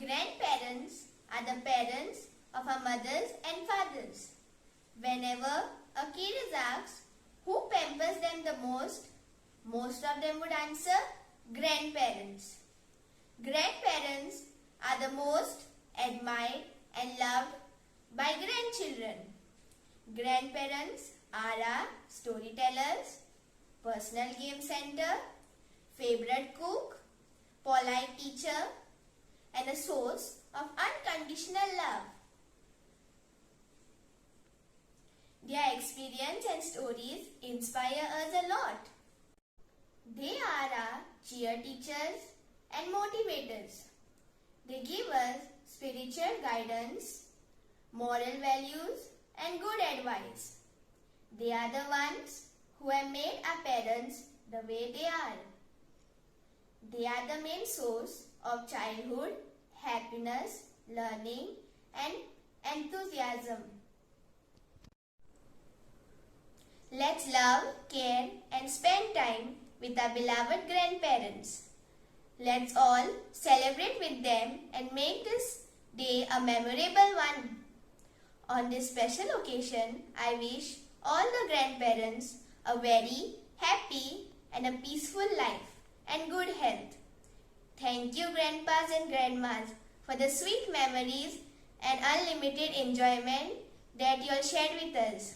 Grandparents are the parents of our mothers and fathers. Whenever a kid is asked who pampers them the most of them would answer grandparents. Grandparents are the most admired and loved by grandchildren. Grandparents are our storytellers, personal game center, favorite cook, polite teacher, and a source of unconditional love. Their experience and stories inspire us a lot. They are our cheer teachers and motivators. They give us spiritual guidance, moral values, and good advice. They are the ones who have made our parents the way they are. They are the main source of childhood, happiness, learning, and enthusiasm. Let's love, care, and spend time with our beloved grandparents. Let's all celebrate with them and make this day a memorable one. On this special occasion, I wish all the grandparents a very happy and a peaceful life and good health. Thank you, grandpas and grandmas, for the sweet memories and unlimited enjoyment that you all shared with us.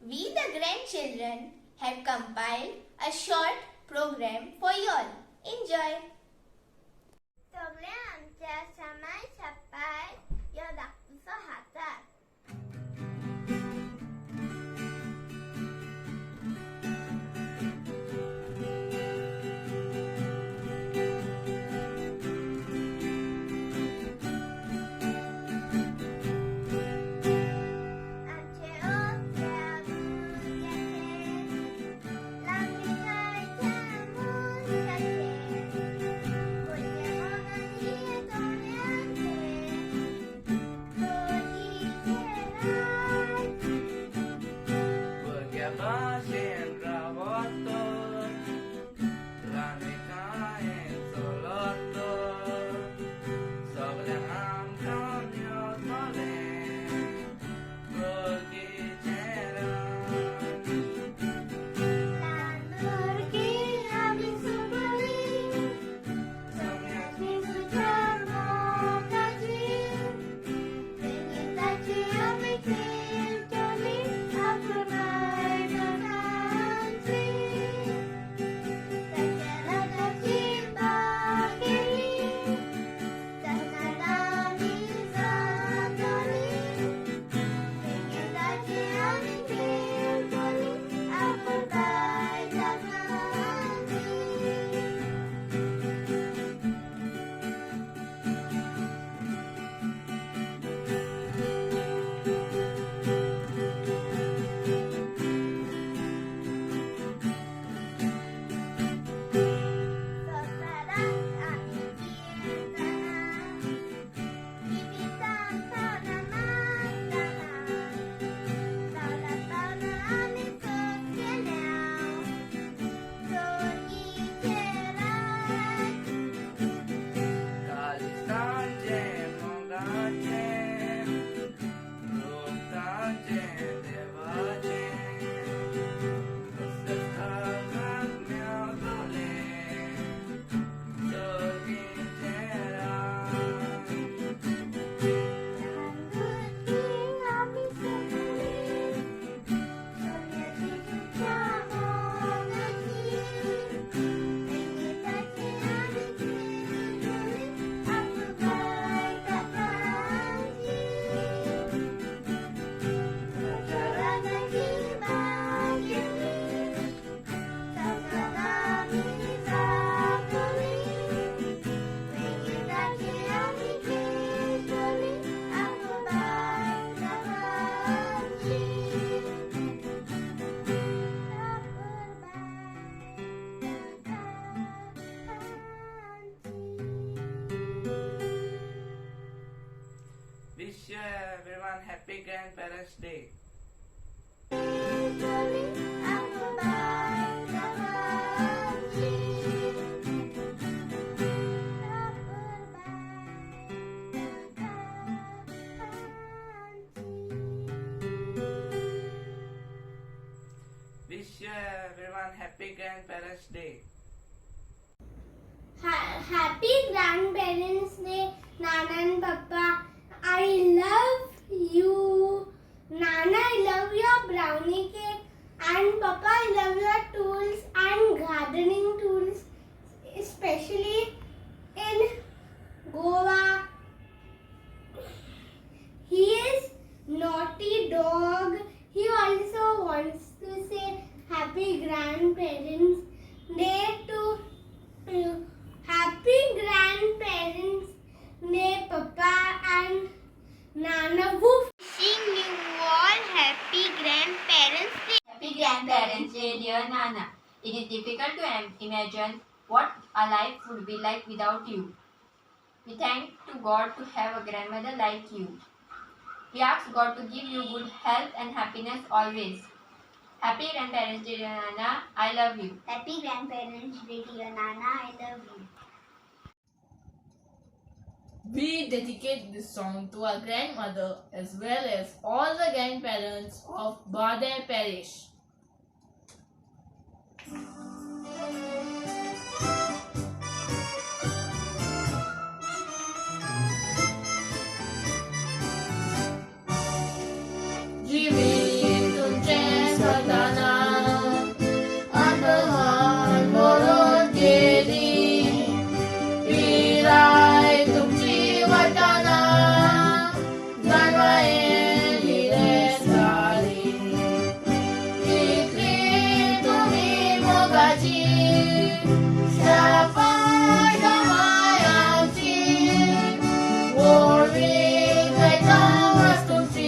We, the grandchildren, have compiled a short program for you all. Enjoy! सगळे आमच्या समाज छपाय या धाकटुसो हातात Wish everyone happy Grandparents' Day. Happy Grandparents Day, Nana and Papa. I love you. Nana, I love your brownie cake. And Papa, I love your tools and gardening tools, especially in Goa. He is naughty dog. He also wants to say Happy Grandparents Day to you. Happy Grandparents Day, Papa and Nana. Wishing you all Happy Grandparents Day. Happy Grandparents Day, dear Nana. It is difficult to imagine what a life would be like without you. We thank to God to have a grandmother like you. We ask God to give you good health and happiness always. Happy Grandparents Day, dear Nana. I love you. Happy Grandparents Day, dear Nana. I love you. We dedicate this song to our grandmother as well as all the grandparents of Badai Parish. जीवित तुमचे Sadana अंतहान maroon गेली पिराय तुमची वाटाणा जाणवायेली रे सारी इतली तुम्ही मोगाची शापा मायाची ओळवी कैता वस्तूची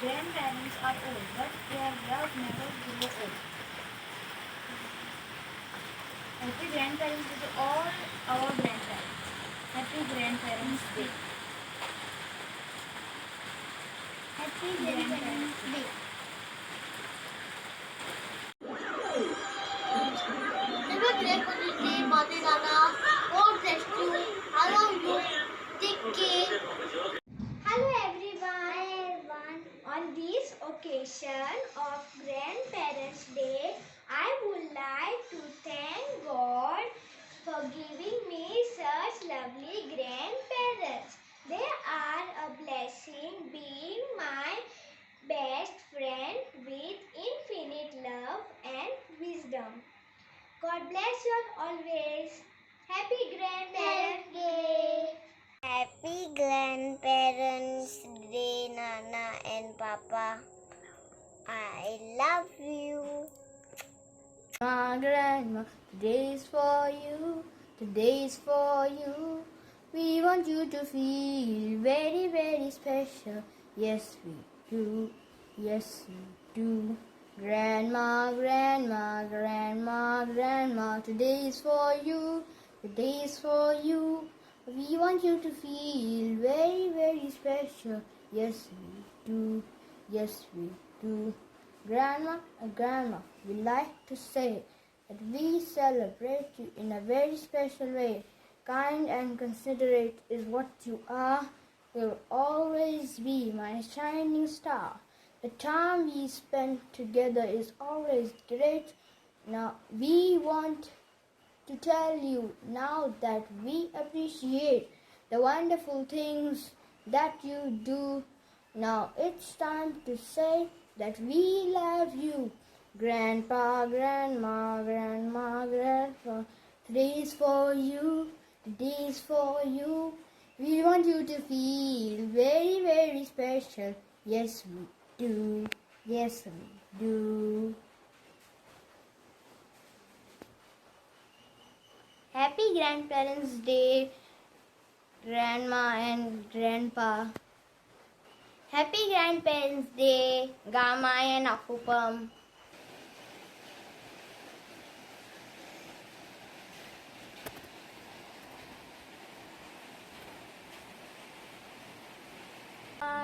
Grandparents are old, but their love never grows old. Happy Grandparents Day to all our grandparents. Happy Grandparents Day. Happy Grandparents Day. Have a great Mother's Day, Mother Nana. God bless you. I love you. Take care. Hello everyone. On this occasion of Grandparents Day, I would like to thank God for giving me such lovely grandparents. They are a blessing, being my best friend with infinite love and wisdom. God bless you always. Happy Grandparents Day. Happy Grandparents Day, Nana and Papa. I love you. My grandma, today is for you, today is for you. We want you to feel very, very special. Yes, we do. Yes, we do. Grandma, grandma, grandma, grandma, today is for you, today is for you. We want you to feel very, very special. Yes, we do. Yes, we do. Grandma, we like to say that we celebrate you in a very special way. Kind and considerate is what you are. You'll always be my shining star. The time we spend together is always great. Now we want to tell you now that we appreciate the wonderful things that you do. Now it's time to say that we love you. Grandpa, Grandma, Grandma, Grandpa, today's for you, today's for you. We want you to feel very, very special. Yes, we do. Yes, we do. Happy Grandparents' Day, Grandma and Grandpa. Happy Grandparents' Day, Gamai and Akupam.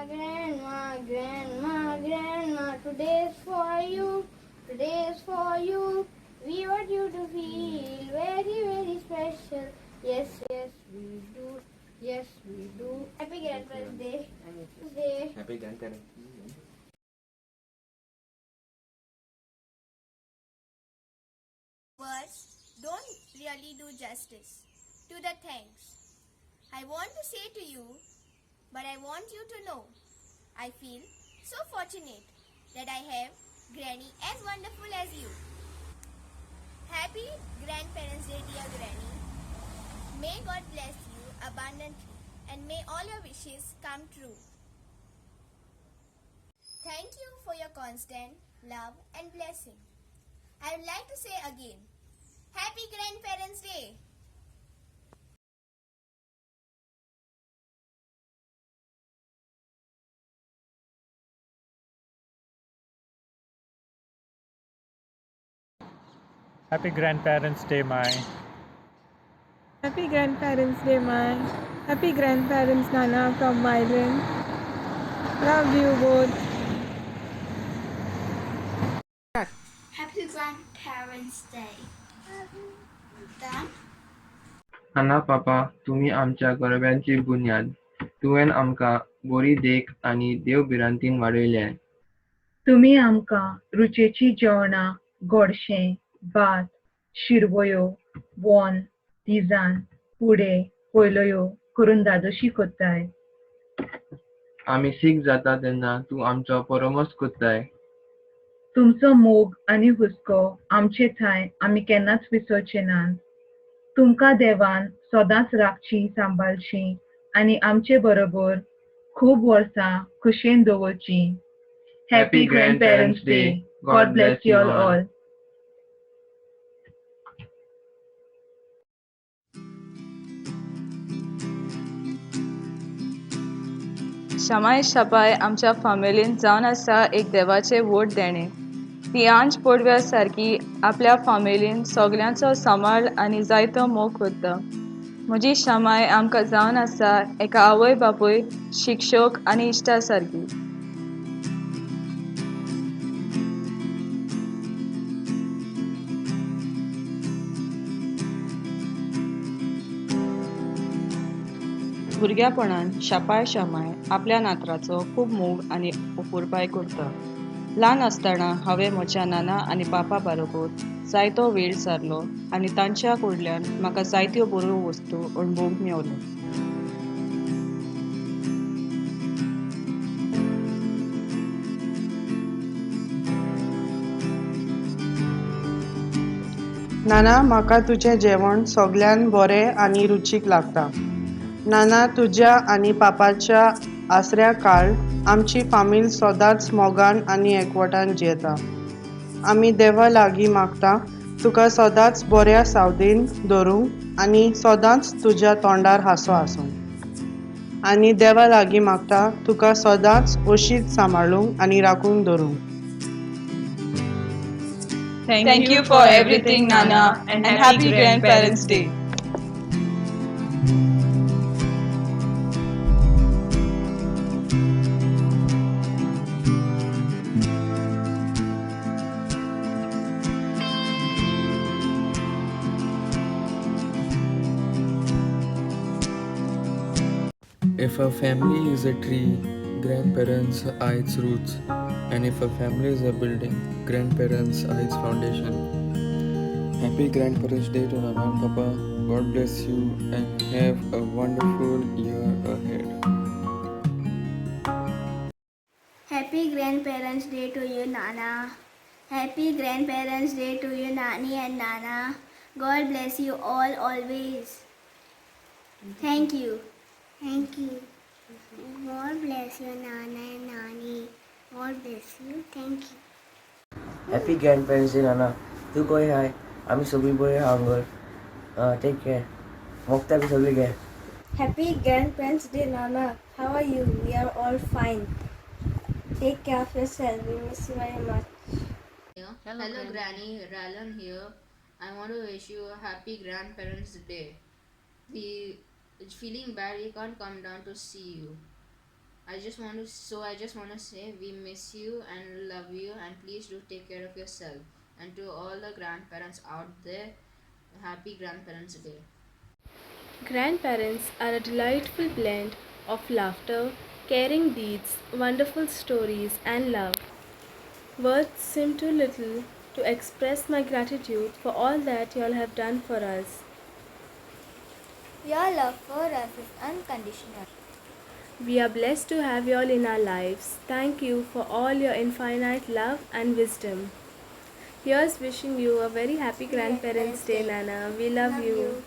Grandma, Grandma, Grandma, today's for you, today's for you. We want you to feel very, very special. Yes, yes, we do. Yes, we do. Happy Grandparents' Day. Happy Grandparents. Words don't really do justice to the thanks I want to say to you, but I want you to know I feel so fortunate that I have Granny as wonderful as you. Happy Grandparents' Day, dear Granny. May God bless you abundantly and may all your wishes come true. Thank you for your constant love and blessing. I would like to say again, Happy Grandparents' Day! Happy Grandparents' Day, Mai. Happy Grandparents' Day, Mai. Happy Grandparents, Nana from Mylan. Love you both. Happy Grandparents' Day. Done? नाना पापा, तुम्ही आमच्या गरब्यांची बुन्याद. तुवें आमकां बरी देख आनी देवभिरांतीन वाडयल्यात. तुम्ही आमकां रुचेची जेवणां, गोडशें, भात, शिरवयो, वोन, तिजान, पुडे, पोयलोयो करून दादोशी कोत्ताय. आमी सीख जाता तेन्ना तूं आमचो परमोस कोत्ताय. तुमचो मोग आनी हुस्को आमचे थंय आमी केन्नाच विसरचे नात. तुमकां देवान सदांच राखची, सांबाळची आनी आमचे बरोबर खूब वर्सां खुशेन दवरची. Happy Grandparents' Day. God bless you all. शमाय शपाय आमच्या फॅमिलीन जावन आसा एक देवाचे वोट देणे. ती आंच पडव्या सारकी आपल्या फॅमिलीन सगल्यांचो सांबाळ आनी जायतो मोग करता. म्हजी शमाय आमकां जावन आसा एका आवय बापूय, शिक्षक आनी इश्टा सारकी. भुरग्यापणान शापाय शमाय आपल्या नातराचो खूब मोग आनी उपुरबाय करता. ल्हान आसतना हांवें म्हज्या नाना आनी पापा बरोबर जायतो वेळ सारलो आनी तांच्या कडल्यान म्हाका जायत्यो बऱ्यो वस्तू अणभवूंक मेवल्यो. नाना, म्हाका तुजें जेवण सगळ्यान बरें आनी रुचीक लागता. नाना, तुज्या आनी पापाच्या आसऱ्या काळ आमची फामील सदांच मोगान आनी एकवटान जियेता. आमी देवा लागीं मागता तुका सदांच बऱ्या सावदीन दवरूंक आनी सदांच तुज्या तोंडार हांसो आसूं. आनी देवा लागीं मागता तुका सदांच अशीच सांबाळूंक आनी राखून दवरूंक. Thank you for everything, Nana, and happy Grandparents' Day. a family is a tree, grandparents are its roots. And if a family is a building, grandparents are its foundation. Happy Grandparents' Day to Nana and Papa. God bless you and have a wonderful year ahead. Happy Grandparents' Day to you, Nana. Happy Grandparents' Day to you, Nani and Nana. God bless you all always. Thank you. Thank you. God bless you, Nana and Nani. God bless you. Thank you. Happy grand parents day नाना. तू खंय हाय? आमी सगळीं बरी आहा हांगर. Take care. मोगता बी सगळी घे. Happy Grandparents' Day, Nana. How are you? We are all fine. Take care of yourself. We miss you very much. Hello Granny, Ralon here. I want to wish you a happy Grandparents' Day. It's feeling bad we can't come down to see you. I just want to say we miss you and love you, and please do take care of yourself. And to all the grandparents out there, happy Grandparents' Day. Grandparents are a delightful blend of laughter, caring deeds, wonderful stories, and love. Words seem too little to express my gratitude for all that you all have done for us. Your love for us is unconditional. We are blessed to have you all in our lives. Thank you for all your infinite love and wisdom. Here's wishing you a very happy Grandparents' Day, Nana. We love you.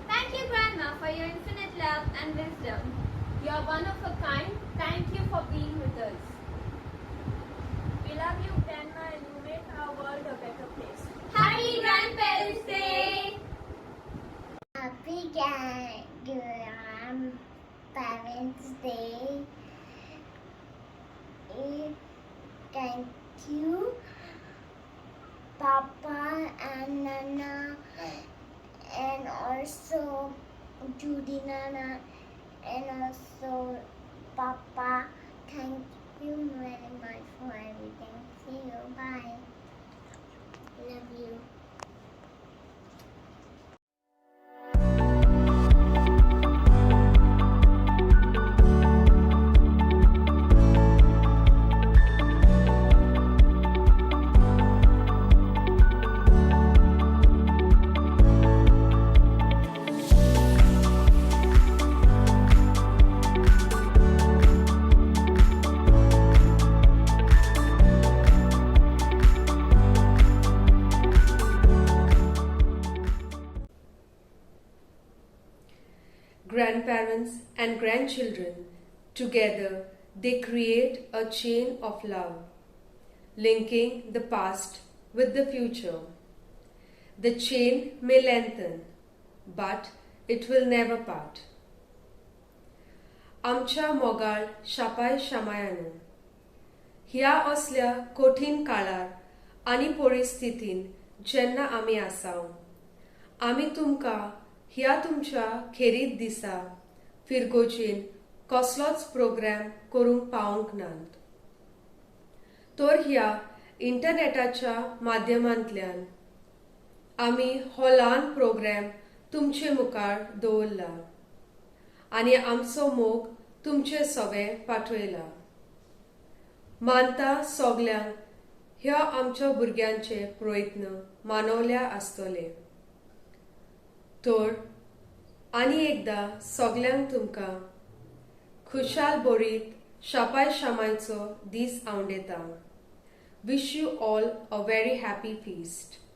Thank you, Grandma, for your infinite love and wisdom. You are one of a kind. Thank you for being with us. We love you, Grandma, and you make our world a better place. Happy Grandparents' Day! Happy Grandparents' Day. Thank you, Papa and Nana, and also Judy Nana, and also Papa. Thank you very much for everything. See you. Bye. Love you. Grandparents and grandchildren, together they create a chain of love, linking the past with the future. The chain may lengthen, but it will never part. आमच्या मोगाळ शापाय शामायानो, ह्या असल्या कठीण काळार आनी परिस्थितीन जेन्ना आमी आसाव, आमी तुमकां ह्या तुमच्या खेरीत दिसा फिरगोचेन कसलोच प्रोग्राम करूंक पावूंक नात. तर ह्या इंटरनेटाच्या माध्यमांतल्यान आमी हो ल्हान प्रोग्राम तुमचे मुखार दवरला आनी आमचो मोग तुमचे सवे पाठयला. मानता सगल्यांक ह्या आमच्या भुरग्यांचे प्रयत्न मानवल्या आसतले. तर आनी एकदा सगल्यांक तुमकां खुशाल बोरीत शापाय शामायचो दीस आवंडेता. Wish you all a very happy feast.